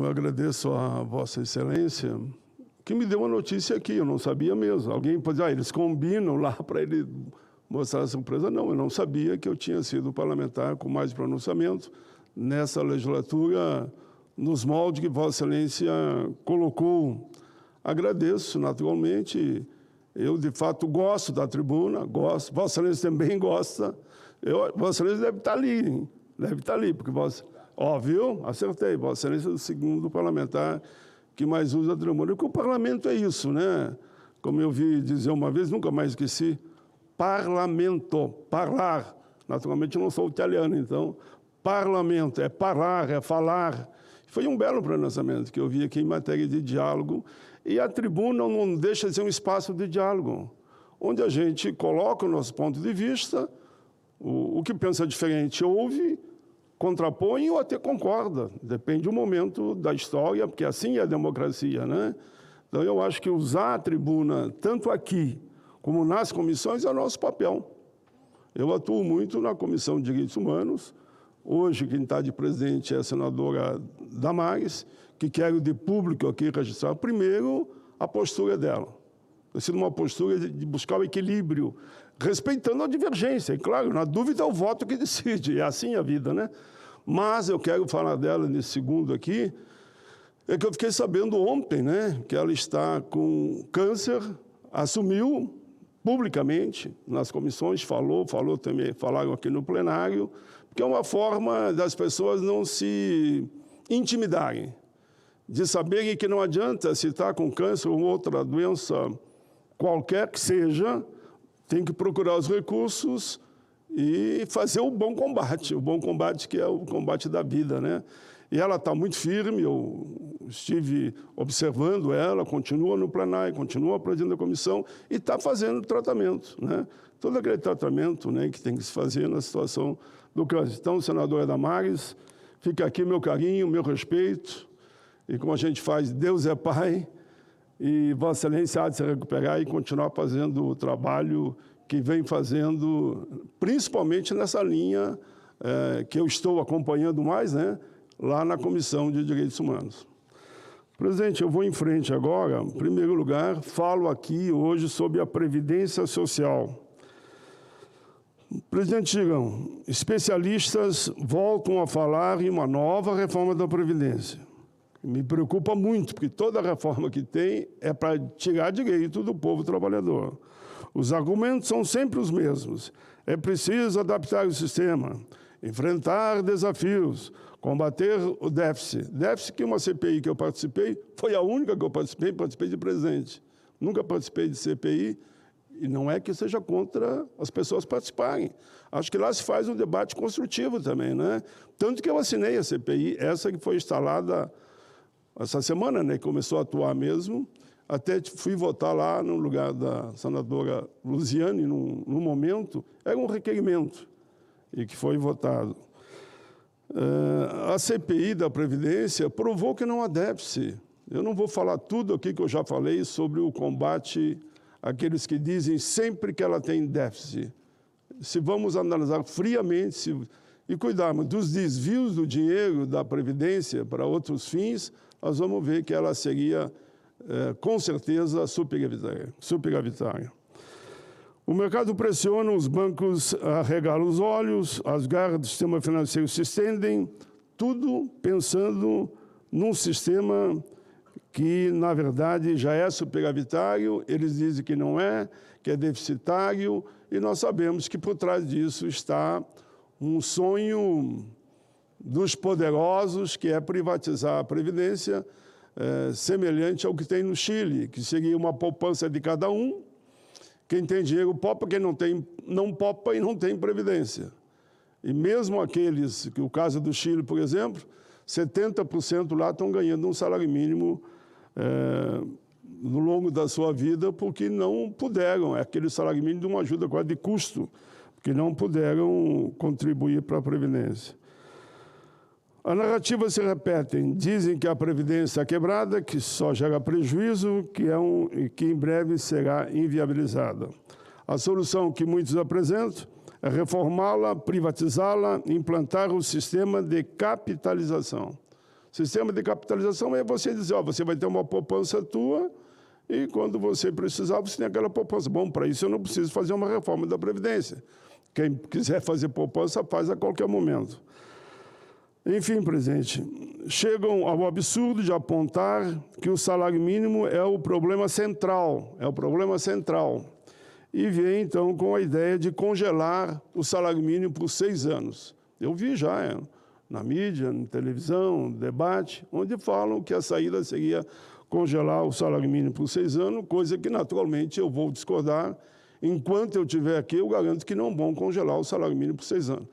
eu agradeço a Vossa Excelência, que me deu uma notícia aqui, eu não sabia mesmo. Alguém pode dizer, eles combinam lá para ele mostrar a surpresa. Não, eu não sabia que eu tinha sido parlamentar com mais pronunciamento nessa legislatura, nos moldes que Vossa Excelência colocou. Agradeço, naturalmente. Eu, de fato, gosto da tribuna, gosto. Vossa Excelência também gosta. Vossa Excelência deve estar ali, hein? Deve estar ali, porque Vossa... Ó, viu? Acertei. Vossa Excelência é o segundo parlamentar que mais usa a tribuna. Porque o parlamento é isso, né? Como eu vi dizer uma vez, nunca mais esqueci, parlamento, parlar. Naturalmente, eu não sou italiano, então, parlamento é parar, é falar. Foi um belo pronunciamento que eu vi aqui em matéria de diálogo. E a tribuna não deixa de ser um espaço de diálogo, onde a gente coloca o nosso ponto de vista, o que pensa diferente ouve, contrapõe ou até concorda. Depende do momento da história, porque assim é a democracia, né? Então, eu acho que usar a tribuna, tanto aqui como nas comissões, é o nosso papel. Eu atuo muito na Comissão de Direitos Humanos. Hoje, quem está de presidente é a senadora Damares, que quero de público aqui registrar primeiro a postura dela. Tem sido uma postura de buscar o equilíbrio, respeitando a divergência. E, claro, na dúvida é o voto que decide, é assim a vida, né? Mas eu quero falar dela nesse segundo aqui, é que eu fiquei sabendo ontem, né, que ela está com câncer, assumiu publicamente nas comissões, falou também, falaram aqui no plenário, que é uma forma das pessoas não se intimidarem, de saberem que não adianta se está com câncer ou outra doença qualquer que seja, tem que procurar os recursos e fazer o bom combate que é o combate da vida, né? E ela está muito firme, eu estive observando ela, continua no plenário, continua presidindo a comissão e está fazendo tratamento, né? Todo aquele tratamento, né, que tem que se fazer na situação do câncer. Então, senadora Damares, fica aqui meu carinho, meu respeito, e como a gente faz, Deus é Pai, e Vossa Excelência há de se recuperar e continuar fazendo o trabalho que vem fazendo, principalmente nessa linha que eu estou acompanhando mais, né, lá na Comissão de Direitos Humanos. Presidente, eu vou em frente agora. Em primeiro lugar, falo aqui hoje sobre a Previdência Social. Presidente Girão, especialistas voltam a falar em uma nova reforma da Previdência. Me preocupa muito, porque toda reforma que tem é para tirar direito do povo trabalhador. Os argumentos são sempre os mesmos. É preciso adaptar o sistema, enfrentar desafios, combater o déficit. Déficit que uma CPI que eu participei, foi a única que eu participei de presidente. Nunca participei de CPI, e não é que seja contra as pessoas participarem. Acho que lá se faz um debate construtivo também, né? Tanto que eu assinei a CPI, essa que foi instalada essa semana, né, que começou a atuar mesmo, até fui votar lá no lugar da senadora Luziane, num momento, era um requerimento, e que foi votado. A CPI da Previdência provou que não há déficit. Eu não vou falar tudo aqui que eu já falei sobre o combate àqueles que dizem sempre que ela tem déficit. Se vamos analisar friamente e cuidarmos dos desvios do dinheiro da Previdência para outros fins, nós vamos ver que ela seria, com certeza, superavitária. O mercado pressiona, os bancos arregalam os olhos, as garras do sistema financeiro se estendem, tudo pensando num sistema que, na verdade, já é superavitário, eles dizem que não é, que é deficitário, e nós sabemos que por trás disso está um sonho dos poderosos, que é privatizar a Previdência, semelhante ao que tem no Chile, que seria uma poupança de cada um. Quem tem dinheiro poupa, quem não tem, não poupa e não tem Previdência. E mesmo aqueles, que o caso do Chile, por exemplo, 70% lá estão ganhando um salário mínimo no longo da sua vida, porque não puderam, é aquele salário mínimo de uma ajuda quase de custo, porque não puderam contribuir para a Previdência. A narrativa se repete, dizem que a Previdência é quebrada, que só gera prejuízo, que em breve será inviabilizada. A solução que muitos apresentam é reformá-la, privatizá-la, implantar o sistema de capitalização. Sistema de capitalização é você dizer, ó, você vai ter uma poupança tua e quando você precisar, você tem aquela poupança. Bom, para isso eu não preciso fazer uma reforma da Previdência. Quem quiser fazer poupança, faz a qualquer momento. Enfim, presidente, chegam ao absurdo de apontar que o salário mínimo é o problema central, E vem, então, com a ideia de congelar o salário mínimo por 6 anos. Eu vi já na mídia, na televisão, no debate, onde falam que a saída seria congelar o salário mínimo por 6 anos, coisa que, naturalmente, eu vou discordar. Enquanto eu estiver aqui, eu garanto que não vão congelar o salário mínimo por 6 anos.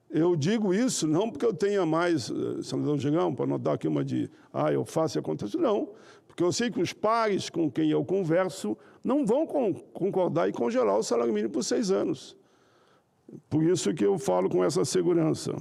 Eu digo isso não porque eu tenha mais, senador Girão, para não dar aqui uma de, eu faço e acontece, não. Porque eu sei que os pares com quem eu converso não vão concordar em congelar o salário mínimo por 6 anos. Por isso que eu falo com essa segurança.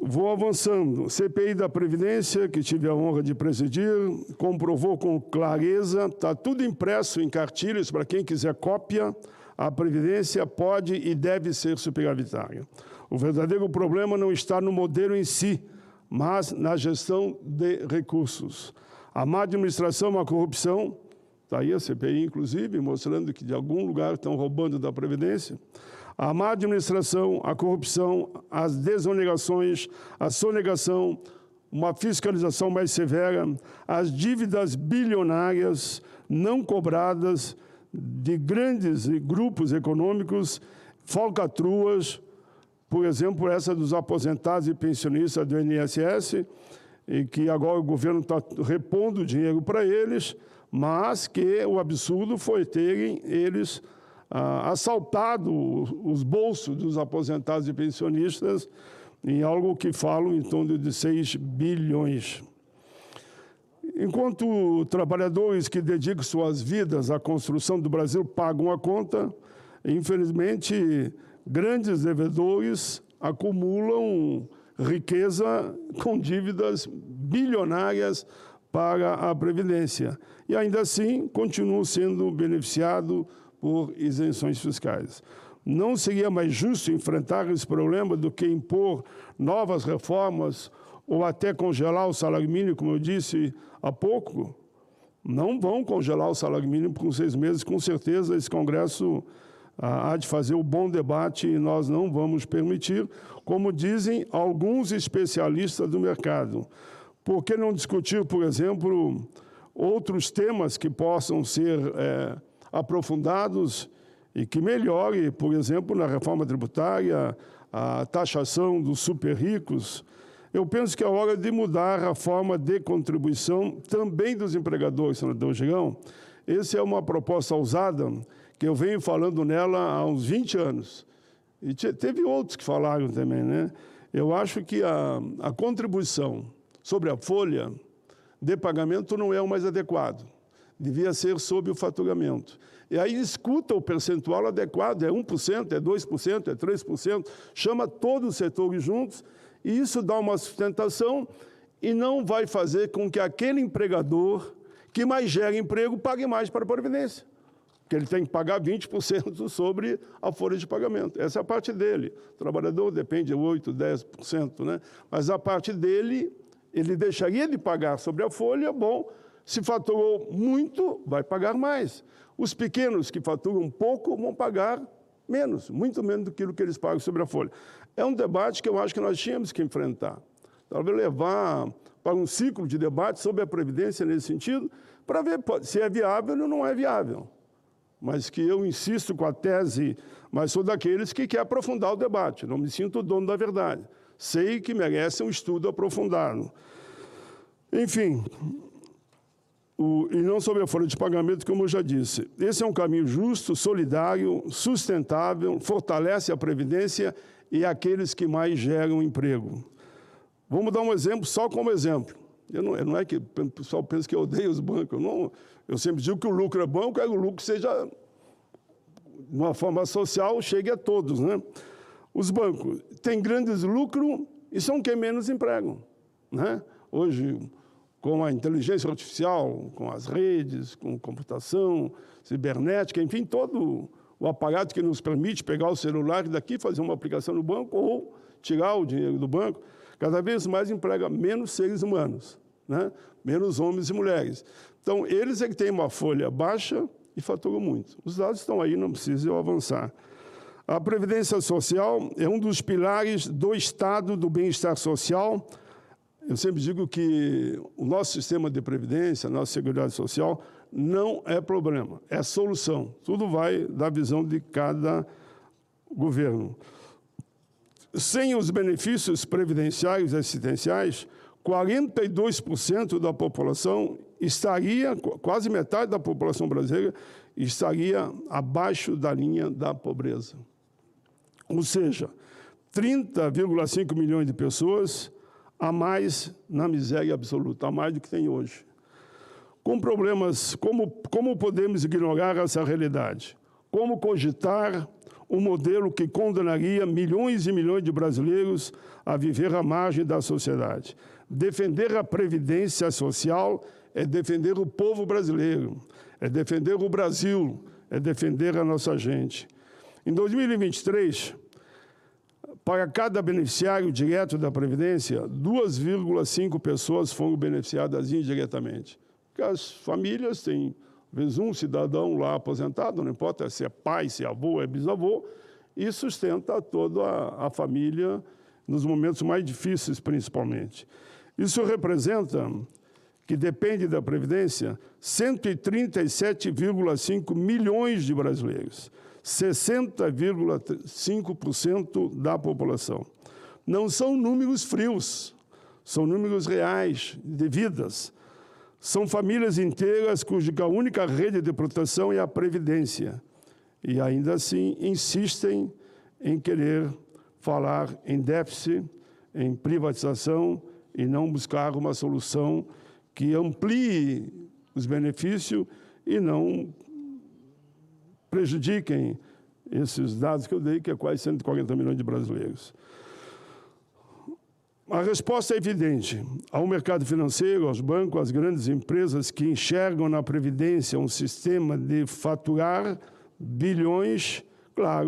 Vou avançando. CPI da Previdência, que tive a honra de presidir, comprovou com clareza, está tudo impresso em cartilhas, para quem quiser cópia, a Previdência pode e deve ser superavitária. O verdadeiro problema não está no modelo em si, mas na gestão de recursos. A má administração, a corrupção, está aí a CPI, inclusive, mostrando que de algum lugar estão roubando da Previdência. A má administração, a corrupção, as desonerações, a sonegação, uma fiscalização mais severa, as dívidas bilionárias não cobradas de grandes grupos econômicos, falcatruas, por exemplo, essa dos aposentados e pensionistas do INSS, e que agora o governo está repondo dinheiro para eles, mas que o absurdo foi terem eles assaltado os bolsos dos aposentados e pensionistas em algo que falam em torno de 6 bilhões. Enquanto trabalhadores que dedicam suas vidas à construção do Brasil pagam a conta, infelizmente, grandes devedores acumulam riqueza com dívidas bilionárias para a Previdência. E, ainda assim, continuam sendo beneficiados por isenções fiscais. Não seria mais justo enfrentar esse problema do que impor novas reformas ou até congelar o salário mínimo, como eu disse há pouco? Não vão congelar o salário mínimo por 6 meses. Com certeza, esse Congresso há de fazer um bom debate e nós não vamos permitir, como dizem alguns especialistas do mercado. Por que não discutir, por exemplo, outros temas que possam ser aprofundados e que melhore, por exemplo, na reforma tributária, a taxação dos super ricos? Eu penso que é hora de mudar a forma de contribuição também dos empregadores, senador Girão. Essa é uma proposta ousada que eu venho falando nela há uns 20 anos. E teve outros que falaram também, né? Eu acho que a contribuição sobre a folha de pagamento não é o mais adequado. Devia ser sobre o faturamento. E aí escuta o percentual adequado, é 1%, é 2%, é 3%, chama todos os setores juntos, e isso dá uma sustentação e não vai fazer com que aquele empregador que mais gera emprego pague mais para a Previdência. Porque ele tem que pagar 20% sobre a folha de pagamento. Essa é a parte dele. O trabalhador depende de 8%, 10%, né? Mas a parte dele, ele deixaria de pagar sobre a folha, bom, se faturou muito, vai pagar mais. Os pequenos que faturam pouco vão pagar menos, muito menos do que eles pagam sobre a folha. É um debate que eu acho que nós tínhamos que enfrentar. Talvez levar para um ciclo de debate sobre a Previdência nesse sentido, para ver se é viável ou não é viável. Mas que eu insisto com a tese, mas sou daqueles que quer aprofundar o debate. Não me sinto dono da verdade. Sei que merece um estudo aprofundado. Enfim, e não sobre a folha de pagamento, como eu já disse. Esse é um caminho justo, solidário, sustentável, fortalece a Previdência e aqueles que mais geram emprego. Vamos dar um exemplo, só como exemplo. Não é que o pessoal pensa que eu odeio os bancos. Eu sempre digo que o lucro é bom, eu quero que o lucro seja, de uma forma social, chegue a todos, né? Os bancos têm grandes lucros e são quem menos empregam, né? Hoje, com a inteligência artificial, com as redes, com computação cibernética, enfim, todo o aparato que nos permite pegar o celular daqui, fazer uma aplicação no banco ou tirar o dinheiro do banco. cada vez mais emprega menos seres humanos, né? Menos homens e mulheres. Então, eles é que têm uma folha baixa e faturam muito. Os dados estão aí, não precisa eu avançar. A Previdência Social é um dos pilares do Estado do bem-estar social. Eu sempre digo que o nosso sistema de previdência, a nossa Seguridade Social, não é problema, é solução. Tudo vai da visão de cada governo. Sem os benefícios previdenciários e assistenciais, 42% da população estaria, quase metade da população brasileira, estaria abaixo da linha da pobreza. Ou seja, 30,5 milhões de pessoas a mais na miséria absoluta, a mais do que tem hoje. Com problemas, como podemos ignorar essa realidade? Como cogitar um modelo que condenaria milhões e milhões de brasileiros a viver à margem da sociedade? Defender a previdência social é defender o povo brasileiro, é defender o Brasil, é defender a nossa gente. Em 2023, para cada beneficiário direto da Previdência, 2,5 pessoas foram beneficiadas indiretamente. Porque as famílias têm, às vezes, um cidadão lá aposentado, não importa se é pai, se é avô, é bisavô, e sustenta toda a família nos momentos mais difíceis, principalmente. Isso representa, que depende da Previdência, 137,5 milhões de brasileiros. 60,5% da população. Não são números frios, são números reais, de vidas. São famílias inteiras cuja única rede de proteção é a Previdência. E ainda assim insistem em querer falar em déficit, em privatização e não buscar uma solução que amplie os benefícios e não prejudiquem esses dados que eu dei, que é quase 140 milhões de brasileiros. A resposta é evidente. Ao mercado financeiro, aos bancos, às grandes empresas que enxergam na Previdência um sistema de faturar bilhões, claro,